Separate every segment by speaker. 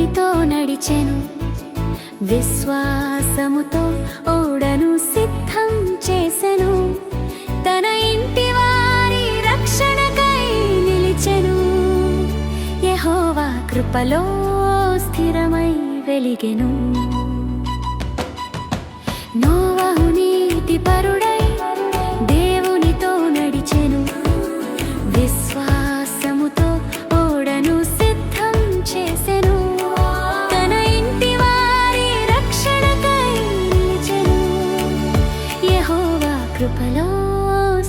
Speaker 1: దేవునితో నడిచెను, విశ్వాసముతో ఓడను సిద్ధం చేసెను. తన ఇంటి వారి రక్షణకై నిలిచెను. యెహోవా కృపలో స్థిరమై వెలిగెను. నోవహు నీతిపరుడై దేవునితో నడిచెను, విశ్వాసముతో ఓడను సిద్ధం చేసెను. తన ఇంటి వారి రక్షణకై నిలిచెను. యెహోవా కృపలో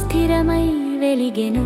Speaker 1: స్థిరమై వెలిగెను.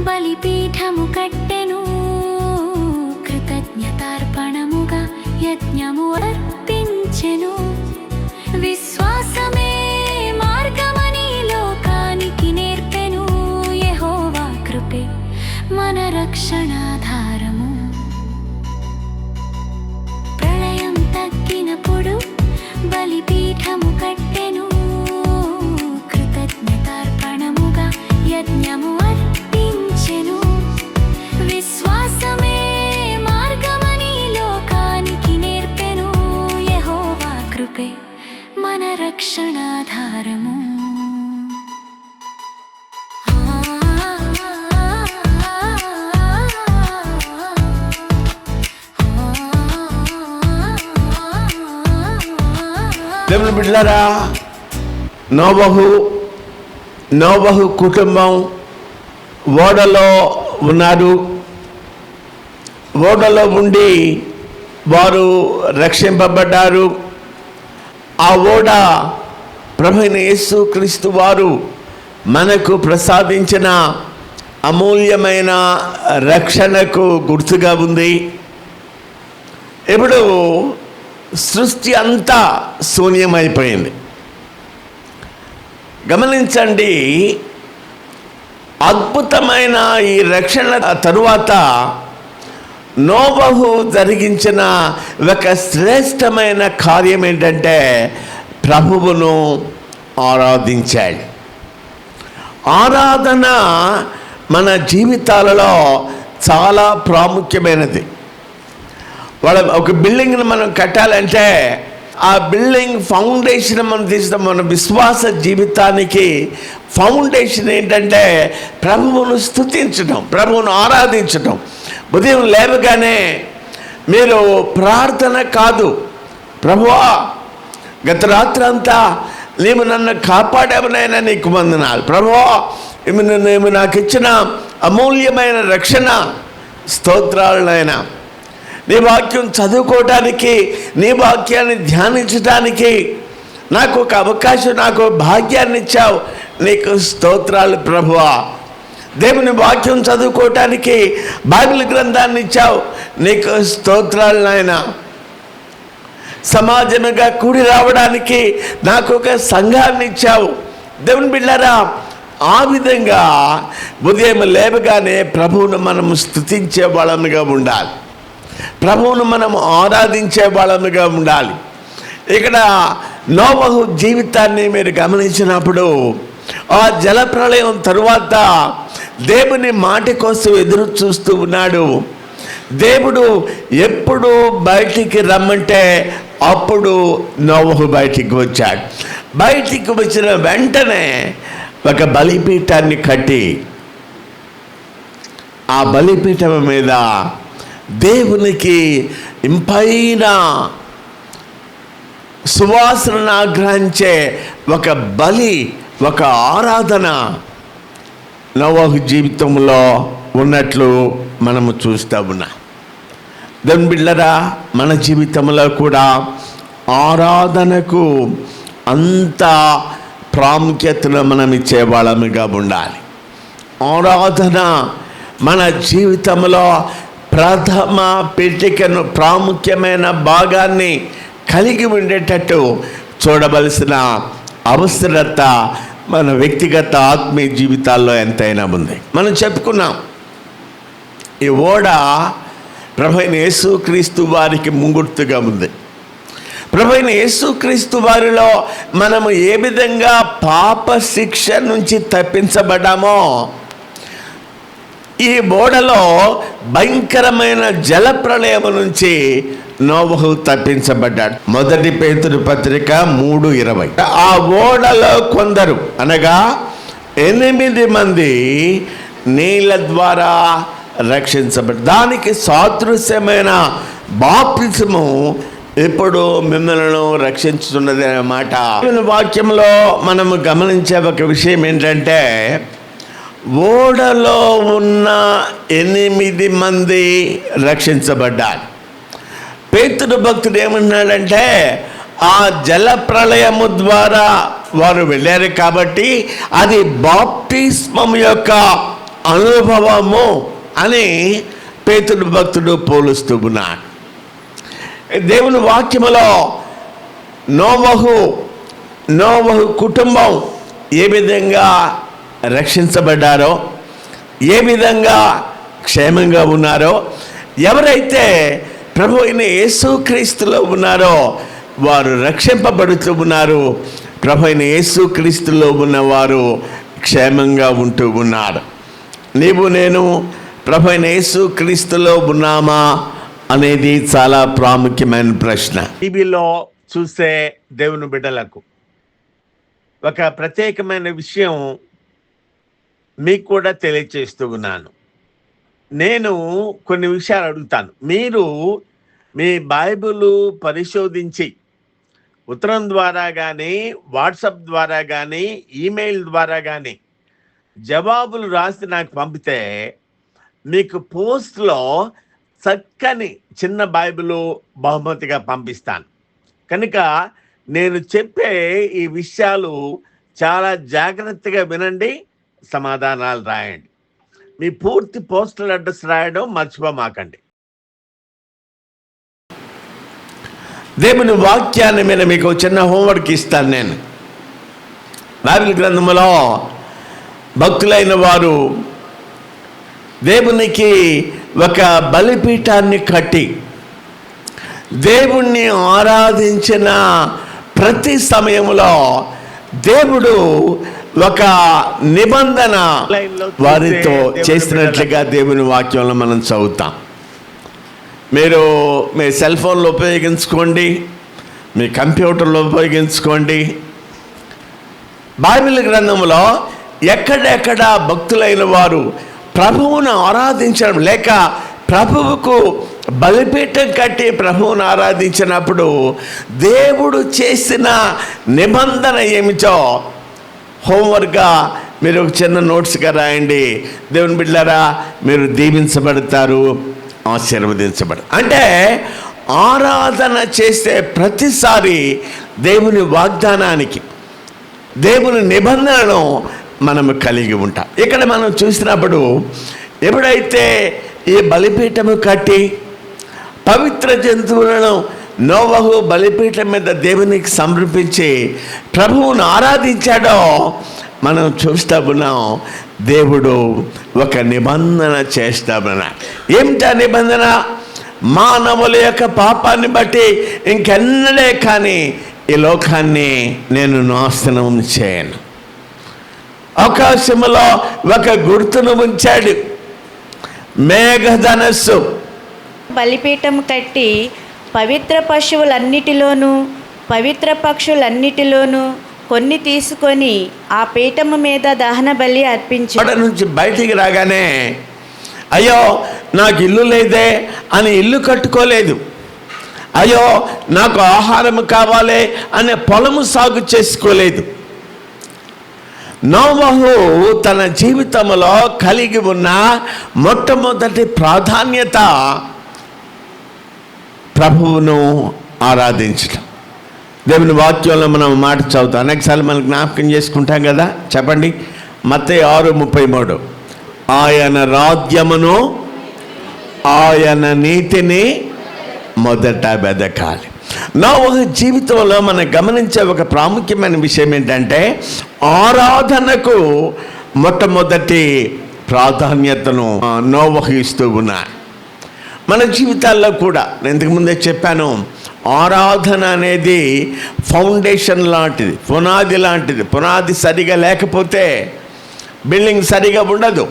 Speaker 1: బలిపీఠము కట్టెను, కృతజ్ఞతార్పణముగా యజ్ఞము అర్పించెను. విశ్వాసమే మార్గమని లోకానికి నేర్పెను. యెహోవా కృపే మన రక్షణాధారము. ప్రళయం తగ్గినప్పుడు బలిపీఠము కట్టెను, కృతజ్ఞతార్పణముగా యజ్ఞము అర్పించెను. విశ్వాసమే మార్గమని లోకానికి నేర్పెను. యెహోవా కృపే మన రక్షణాధారము.
Speaker 2: దేవుని బిడ్డలారా, నోవహు కుటుంబం ఓడలో ఉన్నారు. ఓడలో ఉండి వారు రక్షింపబడ్డారు. ఆ ఓడ ప్రభువైన యేసుక్రీస్తు వారు మనకు ప్రసాదించిన అమూల్యమైన రక్షణకు గుర్తుగా ఉంది. ఇప్పుడు సృష్టి అంతా శూన్యమైపోయింది. గమనించండి, అద్భుతమైన ఈ రక్షణ తరువాత నోవహు జరిగించిన ఒక శ్రేష్టమైన కార్యం ఏంటంటే ప్రభువును ఆరాధించాడు. ఆరాధన మన జీవితాలలో చాలా ప్రాముఖ్యమైనది. ఒక బిల్డింగ్ని మనం కట్టాలంటే ఆ బిల్డింగ్ ఫౌండేషన్ మనం తీస్తాం. మన విశ్వాస జీవితానికి ఫౌండేషన్ ఏంటంటే ప్రభువును స్తుతించడం, ప్రభువును ఆరాధించడం. ఉదయం లేవగానే మీరు ప్రార్థన కాదు, ప్రభువా గత రాత్రి అంతా నీవు నన్ను కాపాడావనైనా నీకు వందనాలు, ప్రభువా నీవు నాకు ఇచ్చిన అమూల్యమైన రక్షణ స్తోత్రాలనైనా, నీ వాక్యం చదువుకోవటానికి, నీ వాక్యాన్ని ధ్యానించడానికి నాకు ఒక అవకాశం, నాకు భాగ్యాన్ని ఇచ్చావు, నీకు స్తోత్రాలు ప్రభువా. దేవుని వాక్యం చదువుకోవటానికి బైబిల్ గ్రంథాన్ని ఇచ్చావు, నీకు స్తోత్రాలు నాయన. సమాజముగా కూడి రావడానికి నాకు ఒక సంఘాన్ని ఇచ్చావు. దేవుని బిడ్డలారా, ఆ విధంగా ఉదయం లేవగానే ప్రభువును మనం స్తుతించే వాళ్ళముగా ఉండాలి, ప్రభువును మనం ఆరాధించే వాళ్ళముగా ఉండాలి. ఇక్కడ నోవహు జీవితాన్ని మీరు గమనించినప్పుడు ఆ జలప్రళయం తరువాత దేవుని మాట కోసం ఎదురు చూస్తూ ఉన్నాడు. దేవుడు ఎప్పుడు బయటికి రమ్మంటే అప్పుడు నోవహు బయటికి వచ్చాడు. బయటికి వచ్చిన వెంటనే ఒక బలిపీఠాన్ని కట్టి ఆ బలిపీఠం మీద దేవునికి ఇంపైన సువాసనను ఆగ్రహించే ఒక బలి, ఒక ఆరాధన నోవహు జీవితంలో ఉన్నట్లు మనము చూస్తూ ఉన్నాం. దేవుని బిడ్డలారా, మన జీవితంలో కూడా ఆరాధనకు అంత ప్రాముఖ్యతను మనం ఇచ్చే వాళ్ళముగా ఉండాలి. ఆరాధన మన జీవితంలో ప్రథమ పీఠికను, ప్రాముఖ్యమైన భాగాన్ని కలిగి ఉండేటట్టు చూడవలసిన అవసరత మన వ్యక్తిగత ఆత్మీయ జీవితాల్లో ఎంతైనా ఉంది. మనం చెప్పుకున్నాం, ఈ ఓడ ప్రభువైన యేసుక్రీస్తు వారికి ముంగుర్తుగా ఉంది. ప్రభువైన యేసుక్రీస్తు వారిలో మనము ఏ విధంగా పాప శిక్ష నుంచి తప్పించబడ్డామో, ఈ ఓడలో భయంకరమైన జల ప్రళయం నుంచి నోవహు తప్పించబడ్డాడు. 1 పేతురు పత్రిక 3:20. ఆ ఓడలో కొందరు అనగా 8 మంది నీళ్ళ ద్వారా రక్షించబడ్డారు. దానికి సాదృశ్యమైన బాప్తిసము ఇప్పుడు మిమ్మల్ని రక్షించుతున్నది అన్నమాట. వాక్యంలో మనము గమనించే ఒక విషయం ఏంటంటే, ఓడలో ఉన్న 8 మంది రక్షించబడ్డారు. పేతురు భక్తుడు ఏమన్నాడంటే, ఆ జల ప్రళయము ద్వారా వారు వెళ్ళారు కాబట్టి అది బాప్తిస్మం యొక్క అనుభవము అని పేతురు భక్తుడు పోలుస్తూ ఉన్నాడు. దేవుని వాక్యములో నోవహు కుటుంబం ఏ విధంగా రక్షించబడ్డారో, ఏ విధంగా క్షేమంగా ఉన్నారో, ఎవరైతే ప్రభు అయిన యేసుక్రీస్తులో ఉన్నారో వారు రక్షింపబడుతూ ఉన్నారు. ప్రభు అయిన యేసుక్రీస్తులో ఉన్నవారు క్షేమంగా ఉంటూ ఉన్నారు. నీవు నేను ప్రభు అయిన యేసుక్రీస్తులో ఉన్నామా అనేది చాలా ప్రాముఖ్యమైన ప్రశ్న. టీవీలో చూసే దేవుని బిడ్డలకు ఒక ప్రత్యేకమైన విషయం మీకు కూడా తెలియచేస్తూ ఉన్నాను. నేను కొన్ని విషయాలు అడుగుతాను. మీరు మీ బైబిల్ పరిశోధించి ఉత్తరం ద్వారా కానీ, వాట్సాప్ ద్వారా కానీ, ఈమెయిల్ ద్వారా కానీ జవాబులు రాసి నాకు పంపితే మీకు పోస్ట్లో చక్కని చిన్న బైబిల్ బహుమతిగా పంపిస్తాను. కనుక నేను చెప్పే ఈ విషయాలు చాలా జాగ్రత్తగా వినండి, సమాధానాలు రాయండి. మీ పూర్తి పోస్టల్ అడ్రస్ రాయడం మర్చిపోమాకండి. దేవుని వాక్యాన్ని మీద మీకు చిన్న హోంవర్క్ ఇస్తాను. నేను బైబిల్ గ్రంథములో భక్తులైన వారు దేవునికి ఒక బలిపీఠాన్ని కట్టి దేవుణ్ణి ఆరాధించిన ప్రతి సమయంలో దేవుడు ఒక నిబంధన వారితో చేసినట్లుగా దేవుని వాక్యంలో మనం చదువుతాం. మీరు మీ సెల్ ఫోన్లో ఉపయోగించుకోండి, మీ కంప్యూటర్లో ఉపయోగించుకోండి. బైబిల్ గ్రంథంలో ఎక్కడెక్కడ భక్తులైన వారు ప్రభువును ఆరాధించడం లేక ప్రభువుకు బలిపీఠం కట్టి ప్రభువును ఆరాధించినప్పుడు దేవుడు చేసిన నిబంధన ఏమిటో హోంవర్క్గా మీరు ఒక చిన్న నోట్స్గా రాయండి. దేవుని బిడ్డలారా, మీరు దీవించబడతారు, ఆశీర్వదించబడతారు. అంటే ఆరాధన చేసే ప్రతిసారి దేవుని వాగ్దానానికి, దేవుని నిబంధనను మనము కలిగి ఉంటాం. ఇక్కడ మనం చూసినప్పుడు ఎప్పుడైతే ఈ బలిపీఠము కట్టి పవిత్ర జంతువులను నోవహు బలిపీఠం మీద దేవునికి సమర్పించి ప్రభువును ఆరాధించాడో మనం చూస్తా ఉన్నాం, దేవుడు ఒక నిబంధన చేస్తామన్నాడు. ఏమిటా నిబంధన? మానవుల యొక్క పాపాన్ని బట్టి ఇంకెన్నడే కానీ ఈ లోకాన్ని నేను నాశనం చేయను. ఆకాశములో ఒక గుర్తును ఉంచాడు, మేఘధనస్సు.
Speaker 3: బలిపీఠం కట్టి పవిత్ర పశువులన్నిటిలోనూ పవిత్ర పక్షులన్నిటిలోనూ కొన్ని తీసుకొని ఆ పీఠము మీద దహన బలి అర్పించు.
Speaker 2: అక్కడ నుంచి బయటికి రాగానే అయ్యో నాకు ఇల్లు లేదే అని ఇల్లు కట్టుకోలేదు, అయ్యో నాకు ఆహారం కావాలి అనే పొలము సాగు చేసుకోలేదు. నోవహు తన జీవితంలో కలిగి ఉన్న మొట్టమొదటి ప్రాధాన్యత ప్రభువును ఆరాధించడం. దేవుని వాక్యంలో మనం మాట చదువుతాం, అనేకసార్లు మనం జ్ఞాపకం చేసుకుంటాం కదా. చెప్పండి, మత్తయి 6:33. ఆయన రాజ్యమును ఆయన నీతిని మొదట వెదకాలి. నోవహు జీవితంలో మనం గమనించే ఒక ప్రాముఖ్యమైన విషయం ఏంటంటే, ఆరాధనకు మొట్టమొదటి ప్రాధాన్యతను నోవహు ఇస్తూ ఉన్నాడు. మన జీవితాల్లో కూడా నేను ఇంతకుముందే చెప్పాను, ఆరాధన అనేది ఫౌండేషన్ లాంటిది, పునాది లాంటిది. పునాది సరిగా లేకపోతే బిల్డింగ్ సరిగా ఉండదు.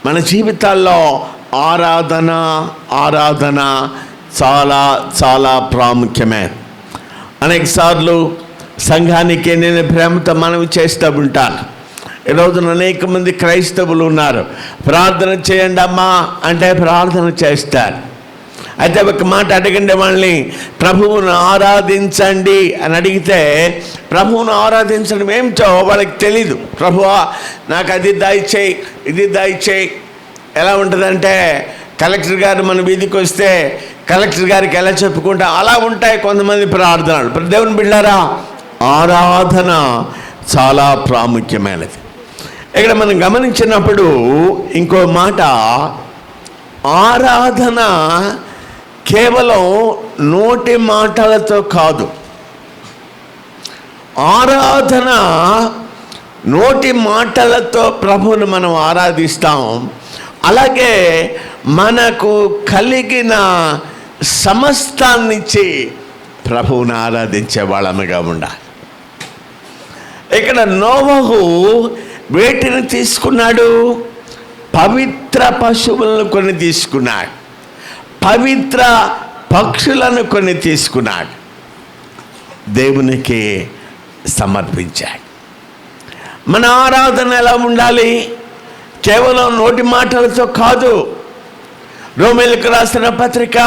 Speaker 2: మన జీవితాల్లో ఆరాధన చాలా చాలా ప్రాముఖ్యమే. అనేకసార్లు సంఘానికి నేను ప్రేమతో మనవి చేస్తూ ఉంటాను. ఈరోజున అనేక మంది క్రైస్తవులు ఉన్నారు, ప్రార్థన చేయండి అమ్మా అంటే ప్రార్థన చేస్తారు. అయితే ఒక మాట అడగండి వాళ్ళని, ప్రభువును ఆరాధించండి అని అడిగితే ప్రభువును ఆరాధించడం ఏమిటో వాళ్ళకి తెలీదు. ప్రభువా నాకు అది దయచేయి, ఇది దయచేయి. ఎలా ఉంటుందంటే, కలెక్టర్ గారు మన వీధికి వస్తే కలెక్టర్ గారికి ఎలా చెప్పుకుంటా అలా ఉంటాయి కొంతమంది ప్రార్థనలు. దేవుని బిడ్డారా, ఆరాధన చాలా ప్రాముఖ్యమైనది. ఇక్కడ మనం గమనించినప్పుడు ఇంకో మాట, ఆరాధన కేవలం నోటి మాటలతో కాదు. ఆరాధన నోటి మాటలతో ప్రభువును మనం ఆరాధిస్తాం, అలాగే మనకు కలిగిన సమస్తాన్నిచ్చి ప్రభువును ఆరాధించే వాళ్ళముగా ఉండాలి. ఇక్కడ నోవహు వేటిని తీసుకున్నాడు? పవిత్ర పశువులను కొన్ని తీసుకున్నాడు, పవిత్ర పక్షులను కొన్ని తీసుకున్నాడు, దేవునికి సమర్పించాడు. మన ఆరాధన ఎలా ఉండాలి? కేవలం నోటి మాటలతో కాదు. రోమీయులకు రాసిన పత్రిక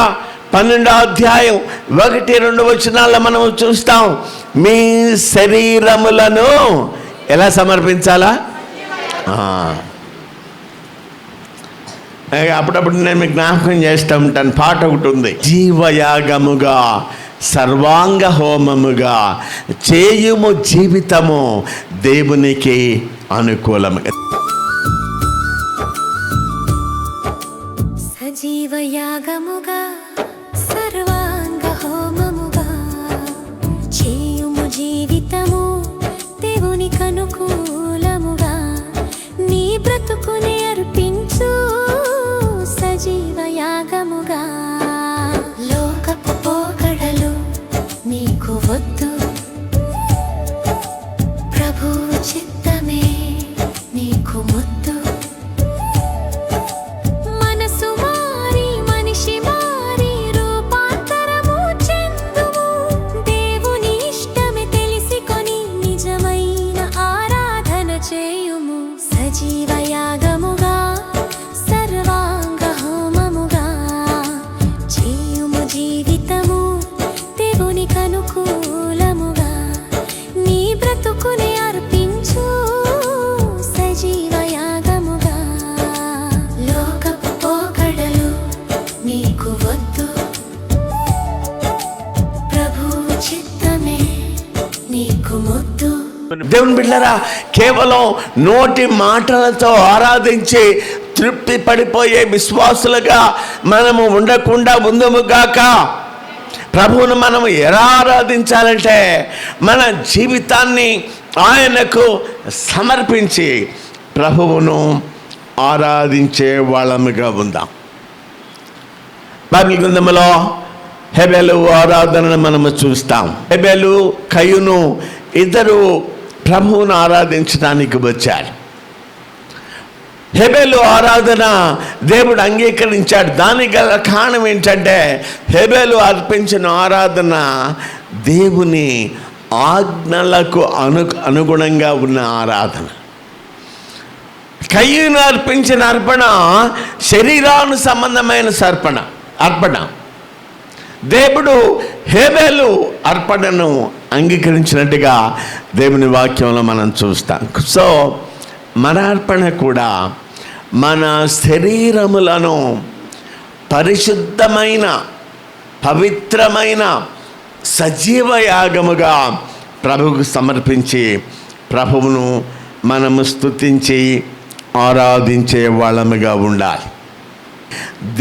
Speaker 2: 12వ అధ్యాయం 1-2 వచనాల్లో మనం చూస్తాం, మీ శరీరములను ఎలా సమర్పించాలా? అప్పుడప్పుడు నేను మీకు జ్ఞాపకం చేస్తూ ఉంటాను, పాట ఒకటి ఉంది, జీవయాగముగా సర్వాంగ హోమముగా చేయుము జీవితము దేవునికి అనుకూలముగా.
Speaker 1: సజీవయాగముగా సర్వాంగ హోమముగా చేయుము జీవితము దేవునికి అనుకూలముగా, నీ బ్రతుకుని అర్పించు సజీవయాగముగా. లోకపు పోకడలు నీకు వద్దు, ప్రభువు చిత్తమే నీకు ముద్దు. మనసు మారి మనిషి మారి రూపాంతరము చెందుము, దేవుని ఇష్టమే తెలిసికొని నిజమైన ఆరాధన చేయుము. సజీవయాగముగా సర్వాంగ హోమముగా చేయుము జీవితము దేవునికి అనుకూలముగా, నీ బ్రతుకుని అర్పించు సజీవయాగముగా. లోకపు పోకడలు నీకు వద్దు, ప్రభువు చిత్తమే నీకు ముద్దు.
Speaker 2: దేవుని బిడ్డలారా, కేవలం నోటి మాటలతో ఆరాధించి తృప్తి పడిపోయే విశ్వాసులుగా మనము ఉండకుండా ఉందుముగాక. ప్రభువును మనం ఎలా ఆరాధించాలంటే, మన జీవితాన్ని ఆయనకు సమర్పించి ప్రభువును ఆరాధించే వాళ్ళముగా ఉందాం. బైబిల్ గ్రంథంలో హెబెలు ఆరాధనను మనము చూస్తాం. హెబెలు కయ్యూను ఇద్దరు ప్రభువును ఆరాధించడానికి వచ్చారు. హెబెలు ఆరాధన దేవుడు అంగీకరించాడు. దానికి గల కారణం ఏంటంటే హెబెలు అర్పించిన ఆరాధన దేవుని ఆజ్ఞలకు అనుగుణంగా ఉన్న ఆరాధన. కయ్యూను అర్పించిన అర్పణ శరీరాను సంబంధమైన అర్పణ. దేవుడు హేబెలు అర్పణను అంగీకరించినట్టుగా దేవుని వాక్యంలో మనం చూస్తాం. సో మన అర్పణ కూడా మన శరీరములను పరిశుద్ధమైన పవిత్రమైన సజీవ యాగముగా ప్రభువుకు సమర్పించి ప్రభువును మనము స్తుతించి ఆరాధించే వాళ్ళముగా ఉండాలి.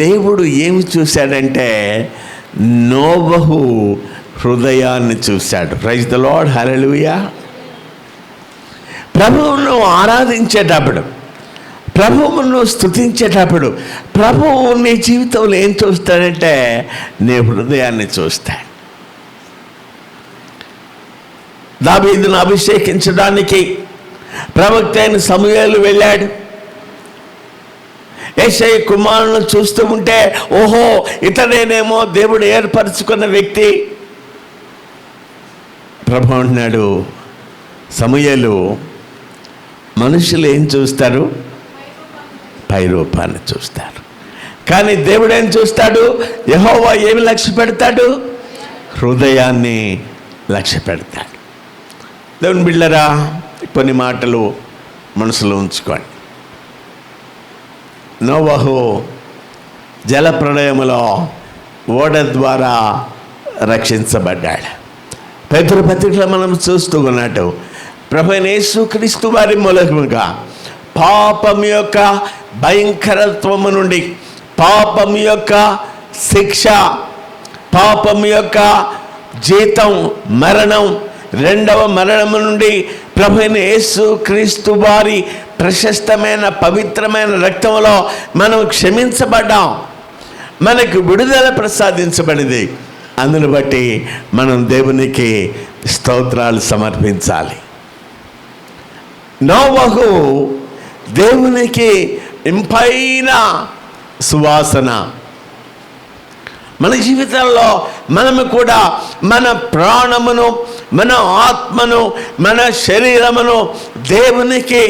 Speaker 2: దేవుడు ఏమి చూశాడంటే నోవహు హృదయాన్ని చూశాడు. ప్రైజ్ ద లార్డ్, హల్లెలూయా. ప్రభువును ఆరాధించేటప్పుడు, ప్రభువును స్తుతించేటప్పుడు ప్రభువు నీ జీవితంలో ఏం చూస్తాడంటే నీ హృదయాన్ని చూస్తాడు. దావీదును అభిషేకించడానికి ప్రవక్త అయిన సమూయేలు వెళ్ళాడు. యేషయ్య కుమారులను చూస్తూ ఉంటే ఓహో ఇతనేనేమో దేవుడు ఏర్పరచుకున్న వ్యక్తి. ప్రభు అంటున్నాడు, సమూయేలు, మనుషులు ఏం చూస్తారు? పై రూపాన్ని చూస్తారు. కానీ దేవుడు ఏం చూస్తాడు? యెహోవా ఏమి లక్ష్య పెడతాడు? హృదయాన్ని లక్ష్య పెడతాడు. దేవుని బిడ్డలారా, కొన్ని మాటలు మనసులో ఉంచుకోండి. నోవహు జలప్రళయములో ఓడ ద్వారా రక్షించబడ్డాడు. పేతురు పత్రికలో మనం చూస్తూ ఉన్నట్టు ప్రభువైన యేసుక్రీస్తు వారి మూలకముగా పాపం యొక్క భయంకరత్వము నుండి, పాపం యొక్క శిక్ష, పాపం యొక్క జీతం మరణం, రెండవ మరణము నుండి ప్రభువైన యేసుక్రీస్తు వారి ప్రశస్తమైన పవిత్రమైన రక్తంలో మనం క్షమించబడ్డాం. మనకు విడుదల ప్రసాదించబడింది. అందును బట్టి మనం దేవునికి స్తోత్రాలు సమర్పించాలి. నోవహు దేవునికి ఇంపైన సువాసన. మన జీవితంలో మనము కూడా మన ప్రాణమును, మన ఆత్మను, మన శరీరమును దేవునికి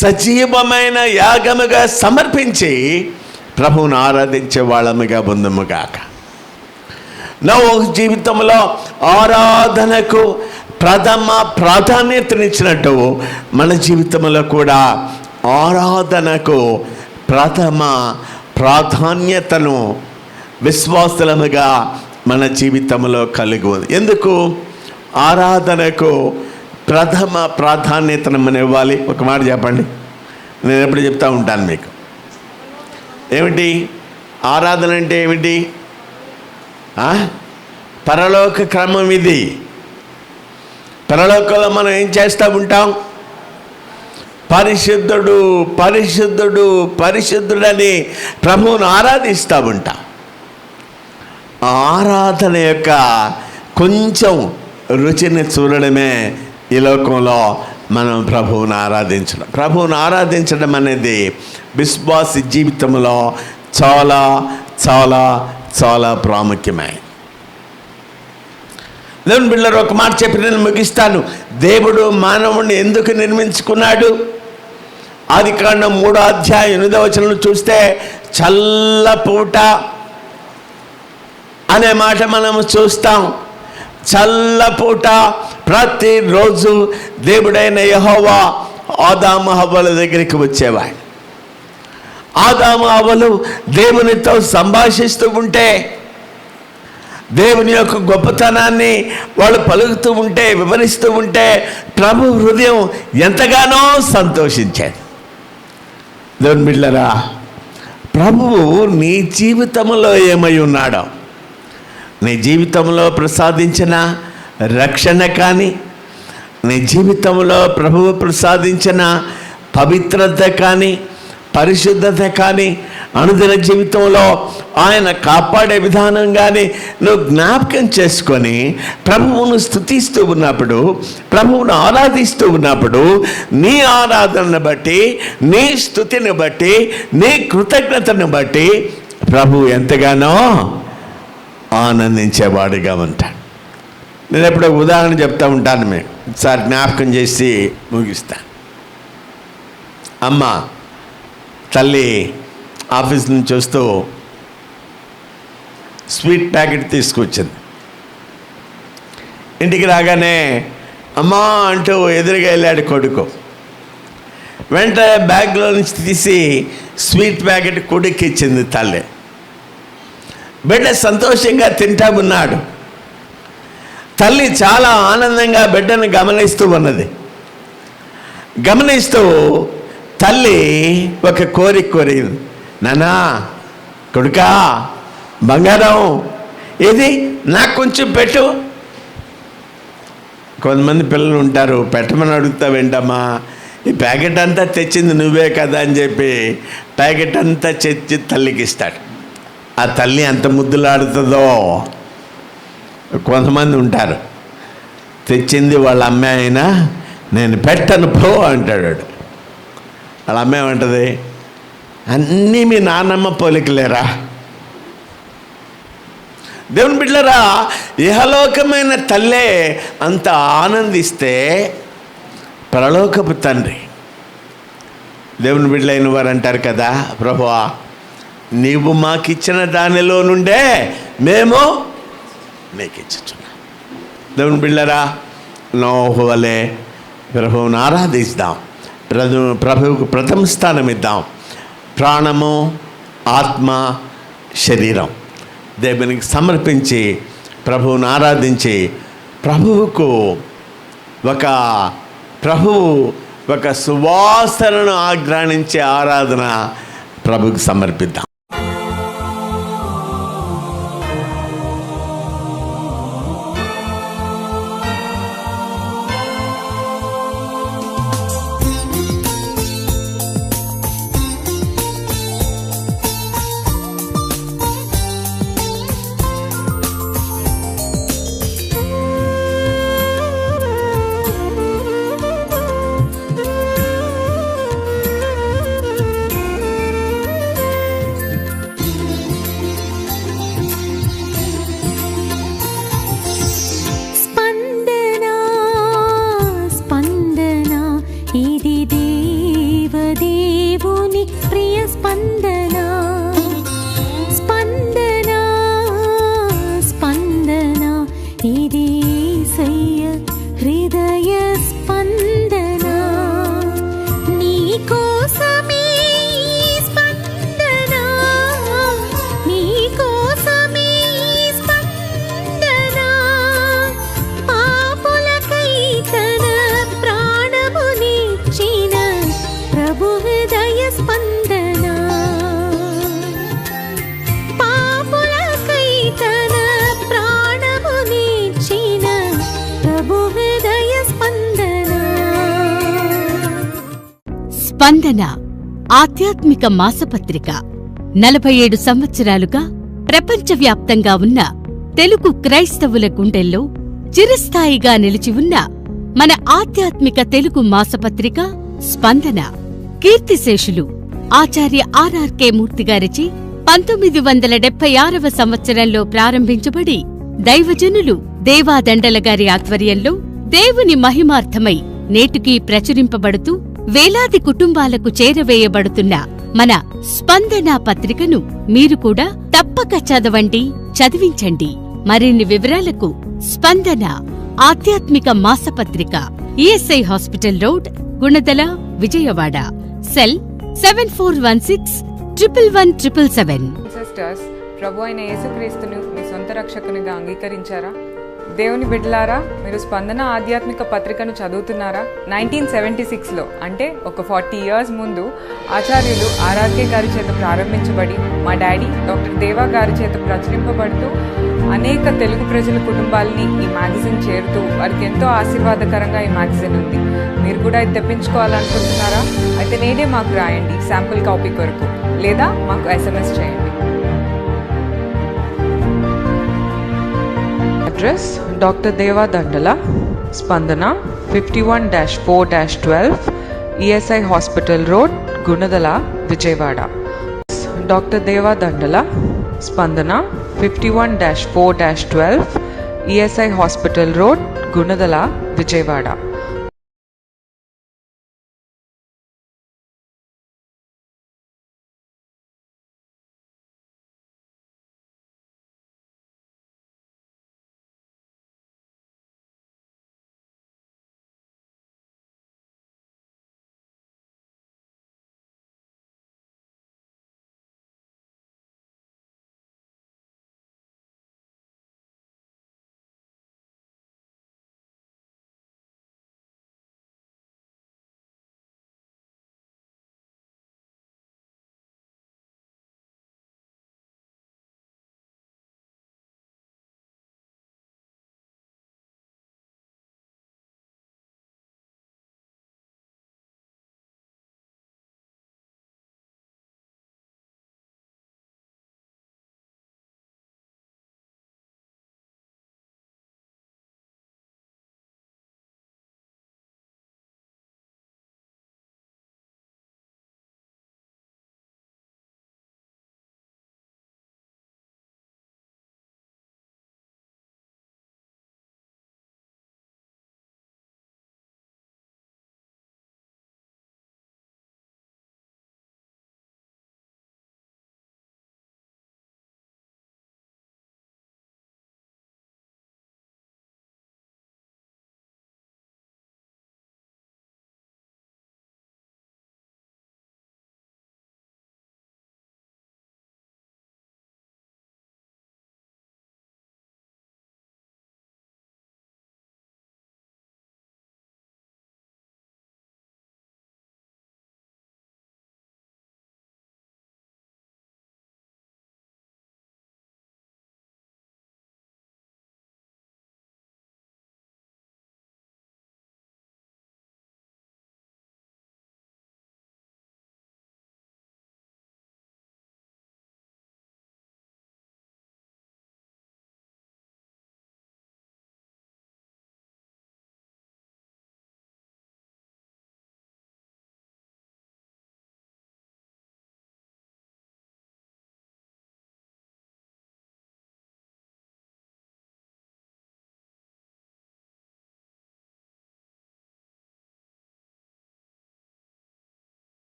Speaker 2: సజీవమైన యాగముగా సమర్పించి ప్రభువును ఆరాధించే వాళ్ళముగా ఉందుముగాక. నోవహు జీవితంలో ఆరాధనకు ప్రథమ ప్రాధాన్యతనిచ్చినట్టు మన జీవితంలో కూడా ఆరాధనకు ప్రథమ ప్రాధాన్యతను విశ్వాసులముగా మన జీవితంలో కలిగి ఉంది. ఎందుకు ఆరాధనకు ప్రథమ ప్రాధాన్యతను మనం ఇవ్వాలి? ఒక మాట చెప్పండి. నేను ఎప్పుడు చెప్తా ఉంటాను మీకు. ఏమిటి ఆరాధన అంటే? ఏమిటి? పరలోక క్రమం ఇది. పరలోకంలో మనం ఏం చేస్తూ ఉంటాం? పరిశుద్ధుడు పరిశుద్ధుడు పరిశుద్ధుడని ప్రభువును ఆరాధిస్తూ ఉంటాం. ఆరాధన యొక్క కొంచెం రుచిని చూడడమే ఈ లోకంలో మనం ప్రభువును ఆరాధించడం. ప్రభువును ఆరాధించడం అనేది విశ్వాసి జీవితంలో చాలా చాలా చాలా ప్రాముఖ్యమే. దేవుని బిడ్డలారా, ఒక మాట చెప్పి నేను ముగిస్తాను. దేవుడు మానవుడిని ఎందుకు నిర్మించుకున్నాడు? ఆదికాండం 3వ అధ్యాయం 8వ వచనం చూస్తే చల్లపూట అనే మాట మనము చూస్తాం. చల్లపూట ప్రతిరోజు దేవుడైన యెహోవా ఆదాము హవ్వల దగ్గరికి వచ్చేవాడు. ఆదాము హవ్వలు దేవునితో సంభాషిస్తూ ఉంటే, దేవుని యొక్క గొప్పతనాన్ని వాళ్ళు పలుకుతూ ఉంటే, వివరిస్తూ ఉంటే ప్రభు హృదయం ఎంతగానో సంతోషించేది. దేవుని బిడ్డలారా, ప్రభువు నీ జీవితంలో ఏమై ఉన్నాడో, నీ జీవితంలో ప్రసాదించిన రక్షణ కానీ, నీ జీవితంలో ప్రభువు ప్రసాదించిన పవిత్రత కానీ, పరిశుద్ధత కానీ, అనుదిన జీవితంలో ఆయన కాపాడే విధానం కానీ నువ్వు జ్ఞాపకం చేసుకొని ప్రభువును స్తుతిస్తూ ఉన్నప్పుడు, ప్రభువును ఆరాధిస్తూ ఉన్నప్పుడు, నీ ఆరాధనను బట్టి, నీ స్తుతిని బట్టి, నీ కృతజ్ఞతను బట్టి ప్రభువు ఎంతగానో ఆనందించేవాడుగా ఉంటాడు. నేను ఎప్పుడో ఉదాహరణ చెప్తా ఉంటాను, మేము ఒకసారి జ్ఞాపకం చేసి ముగిస్తాను. అమ్మ తల్లి ఆఫీస్ నుంచి వస్తూ స్వీట్ ప్యాకెట్ తీసుకొచ్చింది. ఇంటికి రాగానే అమ్మా అంటూ ఎదురుగా వెళ్ళాడు కొడుకు. వెంటనే బ్యాగ్లో నుంచి తీసి స్వీట్ ప్యాకెట్ కొడుకు ఇచ్చింది తల్లి. బిడ్డ సంతోషంగా తింటా ఉన్నాడు. తల్లి చాలా ఆనందంగా బిడ్డను గమనిస్తూ ఉన్నది. గమనిస్తూ తల్లి ఒక కోరిక కోరింది. నానా, కొడుకా, బంగారం ఏది నాకు కొంచెం పెట్టు. కొంతమంది పిల్లలు ఉంటారు, పెట్టమని అడుగుతావేంటమ్మా, ఈ ప్యాకెట్ అంతా తెచ్చింది నువ్వే కదా అని చెప్పి ప్యాకెట్ అంతా తెచ్చి తల్లికి ఇస్తాడు. ఆ తల్లి ఎంత ముద్దులాడుతుందో. కొంతమంది ఉంటారు, తెచ్చింది వాళ్ళ అమ్మాయి అయినా నేను పెట్టను పో అంటాడు. వాళ్ళ అమ్మాయి ఏమంటుంది, అన్నీ మీ నాన్నమ్మ పోలికలేరా. దేవుని బిడ్డలారా, ఇహలోకమైన తల్లే అంత ఆనందిస్తే పరలోకపు తండ్రి, దేవుని బిడ్డలైన వారు అంటారు కదా, ప్రభువా నీవు మాకిచ్చిన దానిలో నుండే మేము నీకు ఇచ్చుచున్నాం. దేవుని బిడ్డలారా, నోహు వలె ప్రభువును ఆరాధిస్తాం, ప్రభువుకు ప్రథమ స్థానం ఇద్దాం. ప్రాణము, ఆత్మ, శరీరం దేవునికి సమర్పించి ప్రభువును ఆరాధించి ప్రభువు ఒక సువాసనను ఆగ్రహించే ఆరాధన ప్రభువుకు సమర్పిద్దాం.
Speaker 4: స్పందన ఆధ్యాత్మిక మాసపత్రిక 47 సంవత్సరాలుగా ప్రపంచవ్యాప్తంగా ఉన్న తెలుగు క్రైస్తవుల గుండెల్లో చిరస్థాయిగా నిలిచి ఉన్న మన ఆధ్యాత్మిక తెలుగు మాసపత్రిక స్పందన. కీర్తిశేషులు ఆచార్య ఆర్ఆర్కే మూర్తిగారిచి 1976వ సంవత్సరంలో ప్రారంభించబడి దైవజనులు దేవాదండల గారి ఆధ్వర్యంలో దేవుని మహిమార్థమై నేటికీ ప్రచురింపబడుతూ వేలాది కుటుంబాలకు చేరవేయబడుతున్న మన స్పందన పత్రికను మీరు కూడా తప్పక చదవండి, చదివించండి. మరిన్ని వివరాలకు స్పందన ఆధ్యాత్మిక మాసపత్రిక, ESI hospital road, Gunadala, Vijayawada. Cell 7416111777.
Speaker 5: Sisters, ప్రభు అయిన యేసుక్రీస్తును మీ సొంత రక్షకునిగా అంగీకరించారా? దేవుని బిడ్డలారా, మీరు స్పందన ఆధ్యాత్మిక పత్రికను చదువుతున్నారా? 1976లో అంటే ఒక 40 years ముందు ఆచార్యులు ఆర్ఆర్కే గారి చేత ప్రారంభించబడి మా డాడీ డాక్టర్ దేవా గారి చేత ప్రచురింపబడుతూ అనేక తెలుగు ప్రజల కుటుంబాలని ఈ మ్యాగజైన్ చేరుతూ వారికి ఎంతో ఆశీర్వాదకరంగా ఈ మ్యాగజైన్ ఉంది. మీరు కూడా ఇది తెప్పించుకోవాలనుకుంటున్నారా? అయితే నేనే మాకు రాయండి శాంపుల్ కాపీ కొరకు, లేదా మాకు SMS చేయండి. అడ్రస్ డాక్టర్ దేవా దండల, స్పందన 51-4-12 ESI hospital road, Gunadala, Vijayawada. Doctor దేవా దండల, స్పందన 51-4-12 ESI hospital road, Gunadala, Vijayawada.